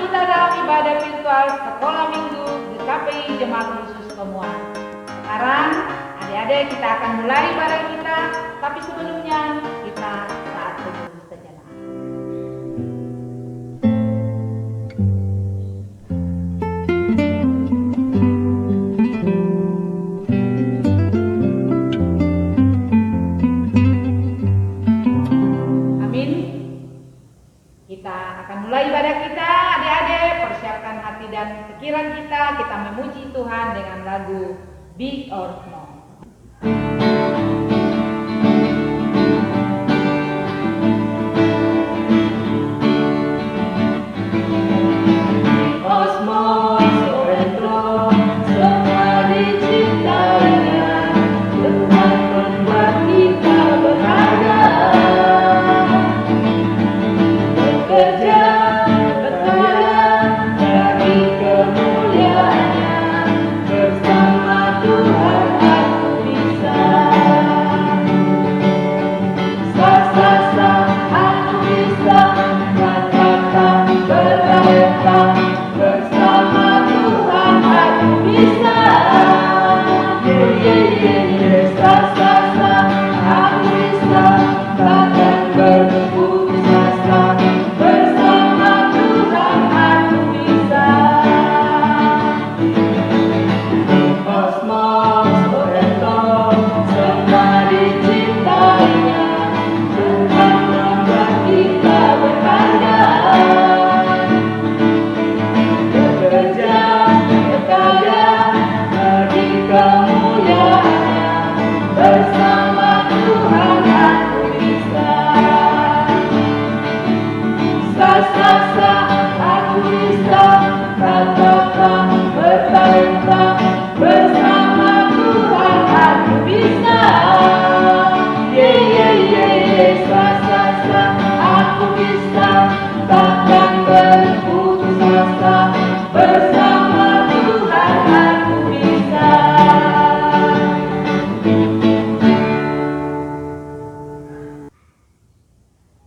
kita dalam ibadah virtual sekolah minggu di KPI Jemaat Khusus Kemuan. Sekarang adik-adik kita akan mulai ibadah kita, tapi sebelumnya kita saat teduh sejenak. Amin. Kita akan mulai ibadah kita, adik-adik. Persiapkan hati dan pikiran kita memuji Tuhan dengan lagu Big or Small.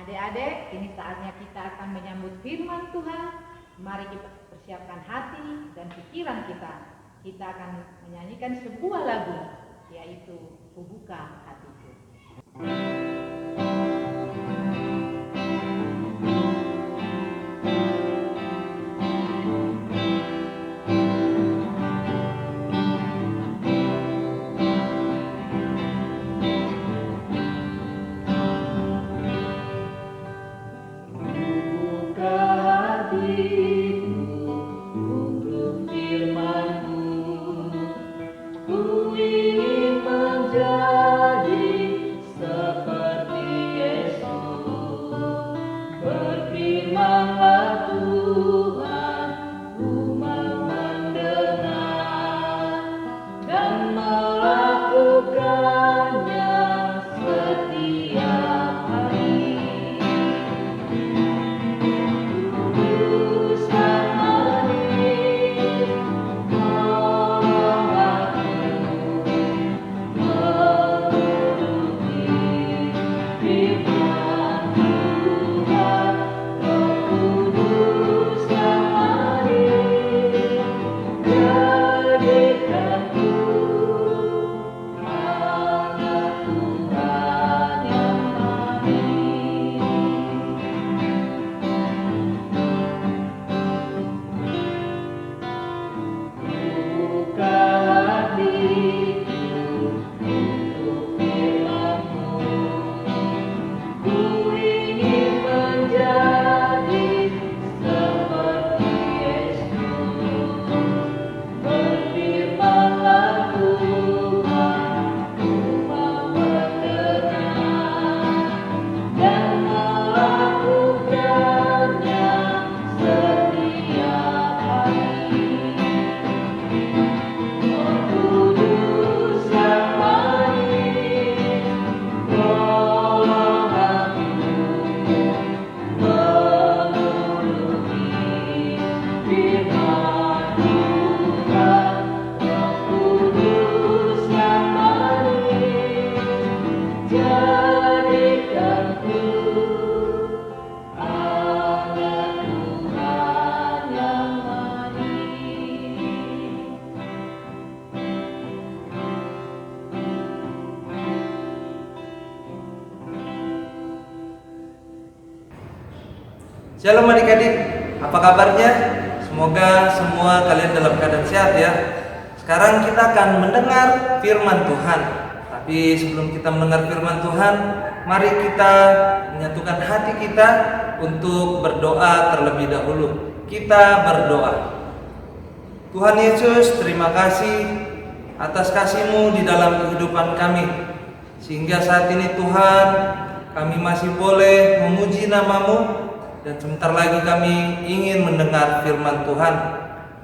Adik-adik, ini saatnya kita akan menyambut firman Tuhan. Mari kita persiapkan hati dan pikiran kita. Kita akan menyanyikan sebuah lagu, yaitu Kubuka Hatiku. Setiap hari Shalom adik-adik, apa kabarnya? Semoga semua kalian dalam keadaan sehat ya. Sekarang kita akan mendengar firman Tuhan. Tapi sebelum kita mendengar firman Tuhan, mari kita menyatukan hati kita untuk berdoa terlebih dahulu. Kita berdoa. Tuhan Yesus, terima kasih atas kasih-Mu di dalam kehidupan kami. Sehingga saat ini Tuhan, kami masih boleh memuji nama-Mu. Dan sebentar lagi kami ingin mendengar firman Tuhan.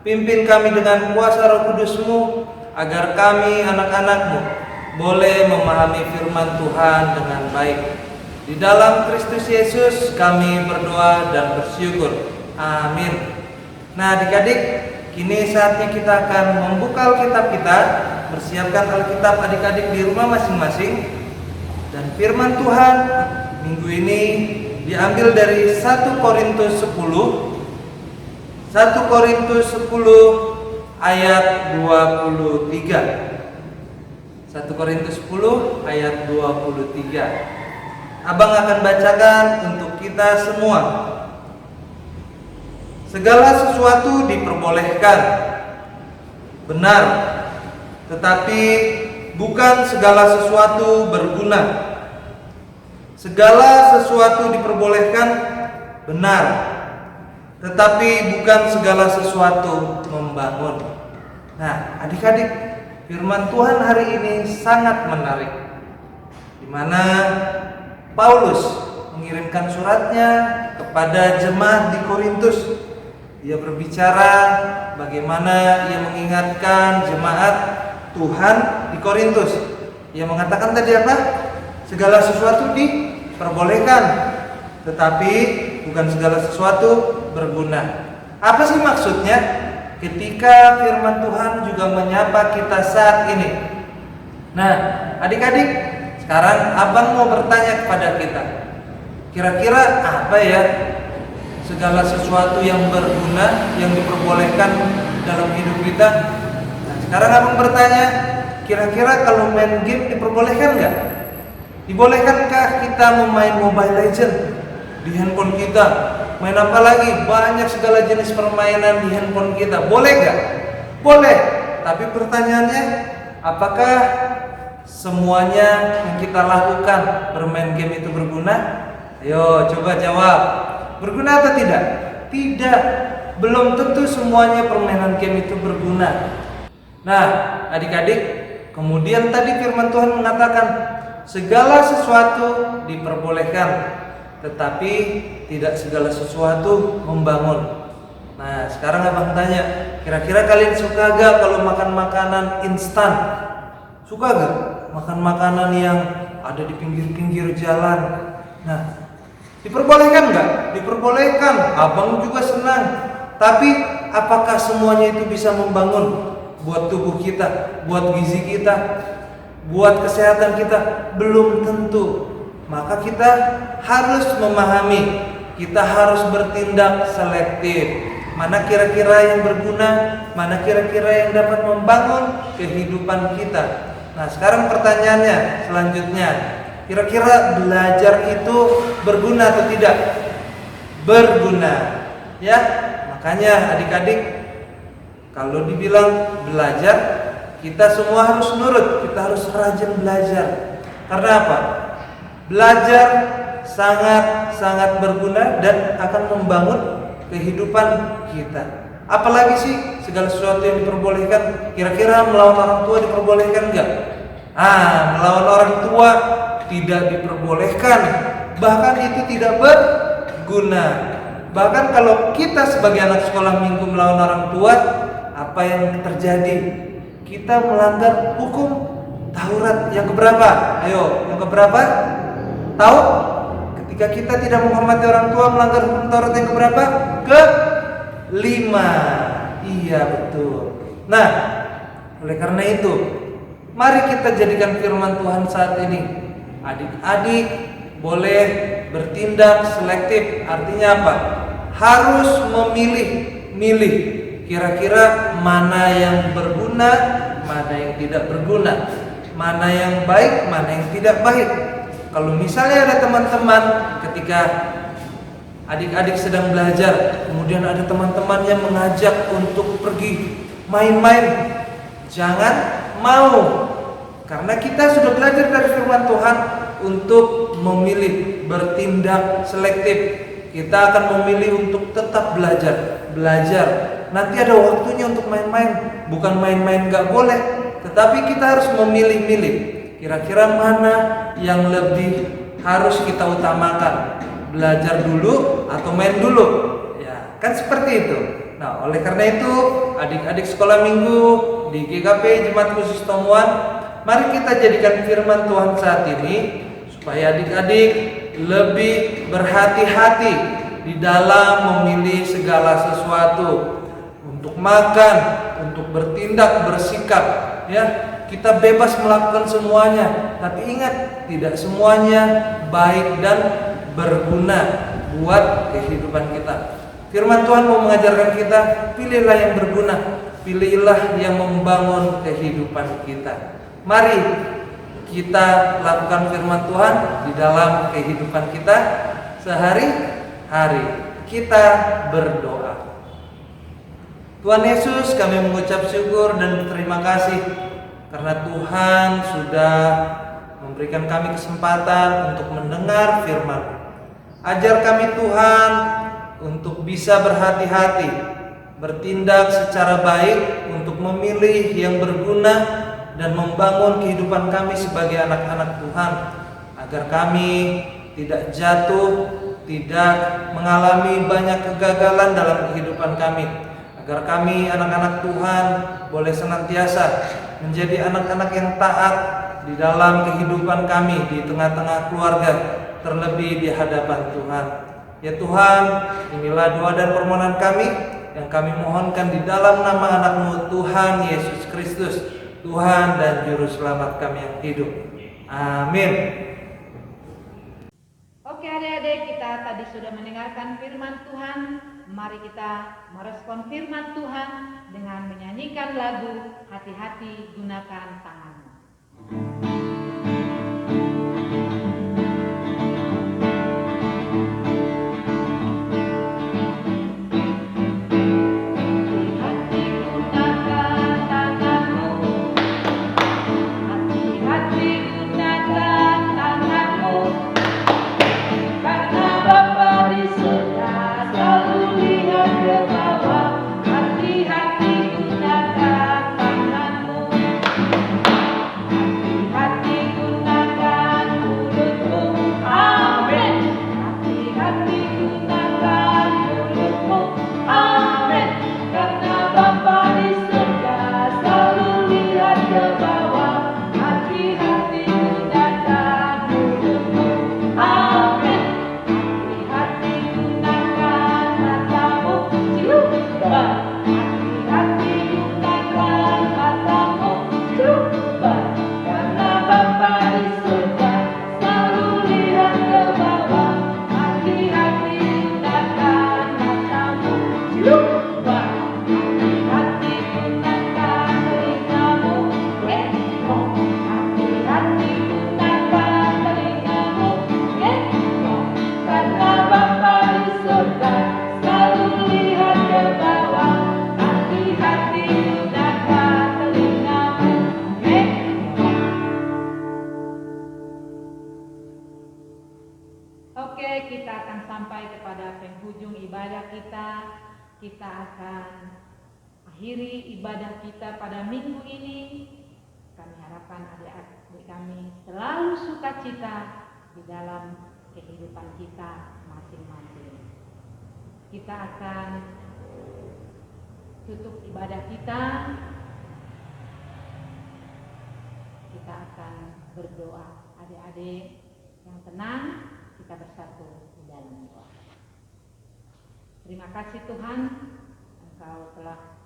Pimpin kami dengan kuasa Roh Kudus-Mu, agar kami anak-anak-Mu boleh memahami firman Tuhan dengan baik. Di dalam Kristus Yesus kami berdoa dan bersyukur. Amin. Nah adik-adik, kini saatnya kita akan membuka Alkitab kita. Bersiapkan Alkitab adik-adik di rumah masing-masing. Dan firman Tuhan minggu ini diambil dari 1 Korintus 10 ayat 23. 1 Korintus 10 ayat 23. Abang akan bacakan untuk kita semua. Segala sesuatu diperbolehkan, benar, tetapi bukan segala sesuatu berguna. Segala sesuatu diperbolehkan, benar, tetapi bukan segala sesuatu membangun. Nah, adik-adik, firman Tuhan hari ini sangat menarik, di mana Paulus mengirimkan suratnya kepada jemaat di Korintus. Dia berbicara bagaimana ia mengingatkan jemaat Tuhan di Korintus. Ia mengatakan tadi apa? Segala sesuatu diperbolehkan, tetapi bukan segala sesuatu berguna. Apa sih maksudnya? Ketika firman Tuhan juga menyapa kita saat ini. Nah, adik-adik, sekarang abang mau bertanya kepada kita. Kira-kira apa ya segala sesuatu yang berguna, yang diperbolehkan dalam hidup kita? Nah, sekarang abang bertanya, kira-kira kalau main game diperbolehkan nggak? Dibolehkankah kita memain Mobile Legends di handphone kita? Main apa lagi? Banyak segala jenis permainan di handphone kita. Boleh nggak? Boleh. Tapi pertanyaannya, apakah semuanya yang kita lakukan bermain game itu berguna? Ayo coba jawab. Berguna atau tidak? Tidak. Belum tentu semuanya permainan game itu berguna. Nah, adik-adik, kemudian tadi firman Tuhan mengatakan segala sesuatu diperbolehkan, tetapi tidak segala sesuatu membangun. Nah, sekarang abang tanya, kira-kira kalian suka gak kalau makan makanan instan? Suka gak? Makan makanan yang ada di pinggir-pinggir jalan. Nah, diperbolehkan gak? Diperbolehkan, abang juga senang. Tapi apakah semuanya itu bisa membangun buat tubuh kita, buat gizi kita, buat kesehatan kita? Belum tentu. Maka kita harus memahami, kita harus bertindak selektif. Mana kira-kira yang berguna, mana kira-kira yang dapat membangun kehidupan kita. Nah, sekarang pertanyaannya selanjutnya, kira-kira belajar itu berguna atau tidak? Berguna, ya. Makanya adik-adik, kalau dibilang belajar, kita semua harus nurut, kita harus rajin belajar. Karena apa? Belajar sangat-sangat berguna dan akan membangun kehidupan kita. Apalagi sih segala sesuatu yang diperbolehkan? Kira-kira melawan orang tua diperbolehkan enggak? Melawan orang tua tidak diperbolehkan. Bahkan itu tidak berguna. Bahkan kalau kita sebagai anak sekolah minggu melawan orang tua, apa yang terjadi? Kita melanggar hukum Taurat yang keberapa? Ayo, yang keberapa? Tahu? Ketika kita tidak menghormati orang tua, melanggar hukum Taurat yang keberapa? Ke-5. Iya, betul. Nah, oleh karena itu, mari kita jadikan firman Tuhan saat ini. Adik-adik boleh bertindak selektif. Artinya apa? Harus memilih. Kira-kira mana yang berguna, mana yang tidak berguna, mana yang baik, mana yang tidak baik. Kalau misalnya ada teman-teman ketika Adik-adik sedang belajar, kemudian ada teman-teman yang mengajak untuk pergi main-main. Jangan mau, karena kita sudah belajar dari firman Tuhan untuk memilih, bertindak selektif. Kita akan memilih untuk tetap belajar. Nanti ada waktunya untuk main-main. Bukan main-main gak boleh, tetapi kita harus memilih-milih. Kira-kira mana yang lebih harus kita utamakan? Belajar dulu atau main dulu? Ya, kan seperti itu. Nah, oleh karena itu, adik-adik sekolah minggu di GKP Jemaat Khusus Tomuan, mari kita jadikan firman Tuhan saat ini supaya adik-adik lebih berhati-hati di dalam memilih segala sesuatu. Untuk makan, untuk bertindak, bersikap, ya, kita bebas melakukan semuanya. Tapi ingat, tidak semuanya baik dan berguna buat kehidupan kita. Firman Tuhan mau mengajarkan kita, pilihlah yang berguna, pilihlah yang membangun kehidupan kita. Mari kita lakukan firman Tuhan di dalam kehidupan kita sehari-hari. Kita berdoa. Tuhan Yesus, kami mengucap syukur dan berterima kasih karena Tuhan sudah memberikan kami kesempatan untuk mendengar firman. Ajar kami Tuhan untuk bisa berhati-hati, bertindak secara baik untuk memilih yang berguna dan membangun kehidupan kami sebagai anak-anak Tuhan, agar kami tidak jatuh, tidak mengalami banyak kegagalan dalam kehidupan kami, agar kami anak-anak Tuhan boleh senantiasa menjadi anak-anak yang taat di dalam kehidupan kami di tengah-tengah keluarga, terlebih di hadapan Tuhan. Ya Tuhan, inilah doa dan permohonan kami yang kami mohonkan di dalam nama anak-Mu Tuhan Yesus Kristus, Tuhan dan Juru Selamat kami yang hidup. Amin. Oke adik-adik, kita tadi sudah mendengarkan firman Tuhan. Mari kita merespon firman Tuhan dengan menyanyikan lagu Hati-hati Gunakan Tanganmu. Oke, kita akan sampai kepada penghujung ibadah kita. Kita akan akhiri ibadah kita pada minggu ini. Kami harapkan adik-adik kami selalu sukacita di dalam kehidupan kita masing-masing. Kita akan tutup ibadah kita. Kita akan berdoa. Adik-adik yang tenang, kita bersatu di dalam doa. Terima kasih Tuhan, Engkau telah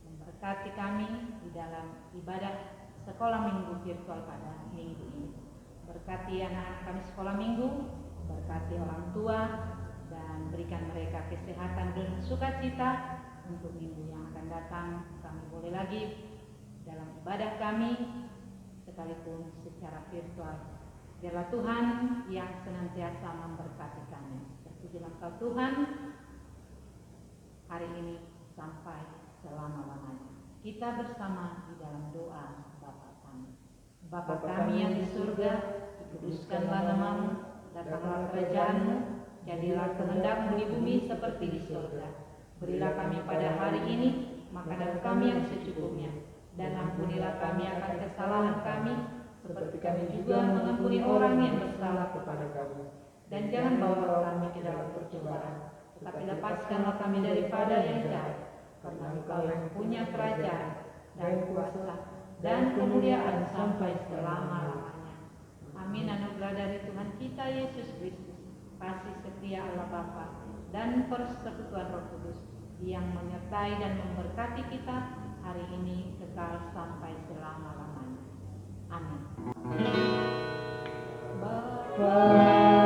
memberkati kami di dalam ibadah sekolah minggu virtual pada minggu ini. Berkati anak-anak kami sekolah minggu, berkati orang tua, dan berikan mereka kesehatan dan sukacita untuk minggu yang akan datang. Kami boleh lagi dalam ibadah kami, sekalipun secara virtual. Biarlah Tuhan yang senantiasa memberkati kami. Terpujilah Kau Tuhan hari ini sampai selama-lamanya. Kita bersama di dalam doa Bapa kami. Bapa kami yang di surga, dikuduskanlah namamu, datanglah kerajaan-Mu, jadilah kehendak-Mu di bumi seperti di surga. Berilah kami pada hari ini makanan kami yang secukupnya, dan ampunilah kami akan kesalahan kami, seperti kami juga mengampuni orang yang bersalah kepada kami. Dan jangan bawa kami ke dalam percobaan, tetapi lepaskanlah kami daripada yang jahat. Karena Engkau yang punya kerajaan dan kuasa dan kemuliaan sampai selama-lamanya. Amin. Anugerah dari Tuhan kita Yesus Kristus, kasih setia Allah Bapa, dan persekutuan Roh Kudus yang menyertai dan memberkati kita hari ini kekal sampai selama-lamanya. Amin. Bapa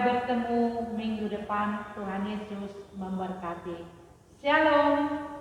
bertemu minggu depan. Tuhan Yesus memberkati. Shalom.